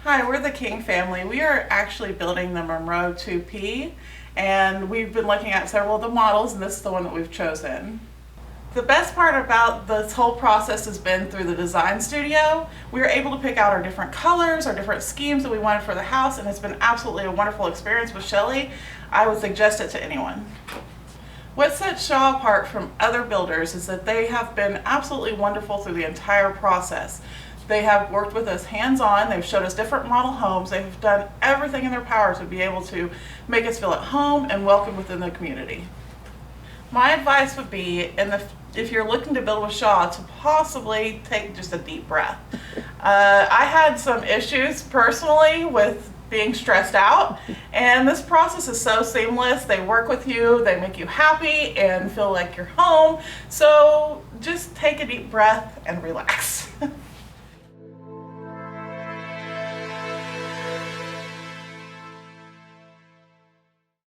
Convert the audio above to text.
Hi, we're the King family. We are actually building the Monroe 2P, and we've been looking at several of the models, and this is the one that we've chosen. The best part about this whole process has been through the design studio. We were able to pick out our different colors, our different schemes that we wanted for the house, and it's been absolutely a wonderful experience with Shelly. I would suggest it to anyone. What sets Shaw apart from other builders is that they have been absolutely wonderful through the entire process. They have worked with us hands-on, they've showed us different model homes, they've done everything in their power to be able to make us feel at home and welcome within the community. My advice would be, if you're looking to build with Shaw, to possibly take just a deep breath. I had some issues personally with being stressed out, and this process is so seamless. They work with you, they make you happy and feel like you're home. So just take a deep breath and relax.